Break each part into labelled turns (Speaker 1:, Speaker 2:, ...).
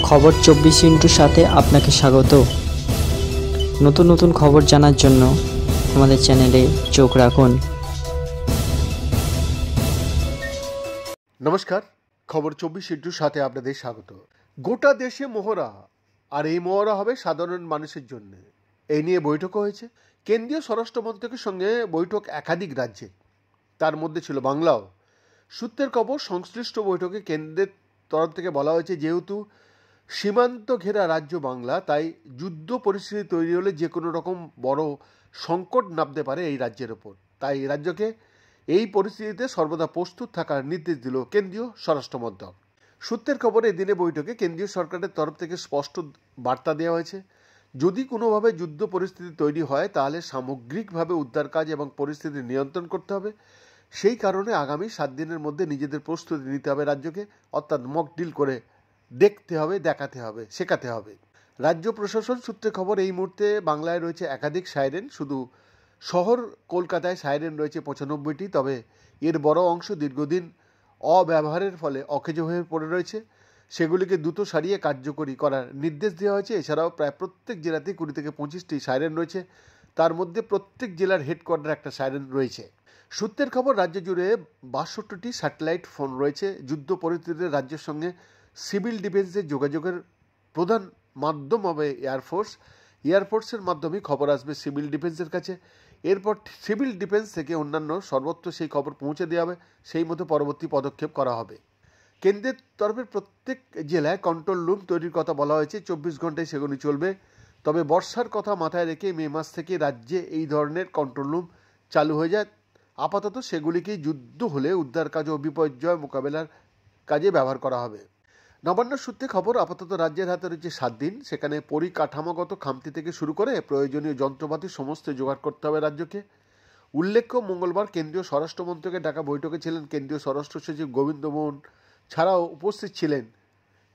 Speaker 1: খবর 24 সাথে আপনাকে স্বাগত। নতুন নতুন খবর জানার জন্য আমাদের চ্যানেলে চোখ রাখুন।
Speaker 2: নমস্কার, খবর 24 সাথে আপনাদের স্বাগত। গোটা দেশে মহড়া, আর এই মহড়া হবে সাধারণ মানুষের জন্য। এই নিয়ে বৈঠকও হয়েছে। কেন্দ্রীয় স্বরাষ্ট্র মন্ত্রকের সঙ্গে বৈঠক একাধিক রাজ্যে, তার মধ্যে ছিল বাংলাও। সূত্রের খবর, সংশ্লিষ্ট বৈঠকে কেন্দ্রের তরফ থেকে বলা হয়েছে, যেহেতু সীমান্ত ঘেরা রাজ্য বাংলা, তাই যুদ্ধ পরিস্থিতি তৈরি হলে যে কোনো রকম বড় সংকট নামতে পারে এই রাজ্যের ওপর। তাই রাজ্যকে এই পরিস্থিতিতে সর্বদা প্রস্তুত থাকার নির্দেশ দিল কেন্দ্রীয় স্বরাষ্ট্র মন্ত্রক। সূত্রের খবর, এই দিনে বৈঠকে কেন্দ্রীয় সরকারের তরফ থেকে স্পষ্ট বার্তা দেওয়া হয়েছে, যদি কোনোভাবে যুদ্ধ পরিস্থিতি তৈরি হয় তাহলে সামগ্রিকভাবে উদ্ধার কাজ এবং পরিস্থিতি নিয়ন্ত্রণ করতে হবে। সেই কারণে আগামী 7 দিনের মধ্যে নিজেদের প্রস্তুতি নিতে হবে রাজ্যকে, অর্থাৎ মক ডিল করে দেখতে হবে, দেখাতে হবে, শেখাতে হবে। রাজ্য প্রশাসন সূত্রে খবর, এই মুহূর্তে বাংলায় রয়েছে একাধিক সাইরেন। শুধু শহর কলকাতায় সাইরেন রয়েছে 95টি, তবে এর বড় অংশ দীর্ঘদিন অব্যবহারের ফলে অকেজো হয়ে পড়ে রয়েছে। সেগুলিকে দ্রুত সারিয়ে কার্যকরী করার নির্দেশ দেওয়া হয়েছে। এছাড়াও প্রায় প্রত্যেক জেলাতেই 20 থেকে 25টি সাইরেন রয়েছে, তার মধ্যে প্রত্যেক জেলার হেডকোয়ার্টারে একটা সাইরেন রয়েছে। সূত্রের খবর, রাজ্য জুড়ে 62টি স্যাটেলাইট ফোন রয়েছে। যুদ্ধ পরিস্থিতিতে রাজ্যের সঙ্গে সিভিল ডিফেন্সের যোগাযোগের প্রধান মাধ্যম হবে এয়ারফোর্স। এয়ারফোর্সের মাধ্যমেই খবর আসবে সিভিল ডিফেন্সের কাছে। এরপর সিভিল ডিফেন্স থেকে অন্যান্য সর্বত্র সেই খবর পৌঁছে দেওয়া হবে, সেই মতো পরবর্তী পদক্ষেপ করা হবে। কেন্দ্রের তরফের প্রত্যেক জেলায় কন্ট্রোল রুম তৈরির কথা বলা হয়েছে। 24 ঘন্টায় সেগুলি চলবে। তবে বর্ষার কথা মাথায় রেখে মে মাস থেকে রাজ্যে এই ধরনের কন্ট্রোল রুম চালু হয়ে যায়। আপাতত সেগুলিকেই যুদ্ধ হলে উদ্ধার কাজ ও বিপর্যয় মোকাবেলার কাজে ব্যবহার করা হবে। নবান্ন সূত্রে খবর, আপাতত রাজ্যের হাতে রয়েছে 7 দিন। সেখানে পরিকাঠামোগত খামতি থেকে শুরু করে প্রয়োজনীয় যন্ত্রপাতি সমস্ত জোগাড় করতে হবে রাজ্যকে। উল্লেখ্য, মঙ্গলবার কেন্দ্রীয় স্বরাষ্ট্র মন্ত্রকের ডাকা বৈঠকে ছিলেন কেন্দ্রীয় স্বরাষ্ট্র সচিব গোবিন্দ মোহন। ছাড়াও উপস্থিত ছিলেন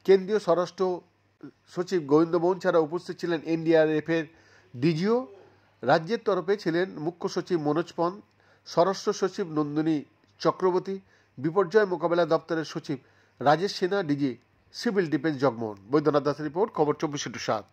Speaker 2: কেন্দ্রীয় স্বরাষ্ট্র সচিব গোবিন্দ মোহন ছাড়াও উপস্থিত ছিলেন এনডিআরএফের ডিজিও। রাজ্যের তরফে ছিলেন মুখ্য সচিব মনোজ পন্ত, স্বরাষ্ট্র সচিব নন্দিনী চক্রবর্তী, বিপর্যয় মোকাবেলা দপ্তরের সচিব Rajesh Sinha, DG civil defence Jagmohan. Baidyanath দাসের রিপোর্ট, খবর 24/7।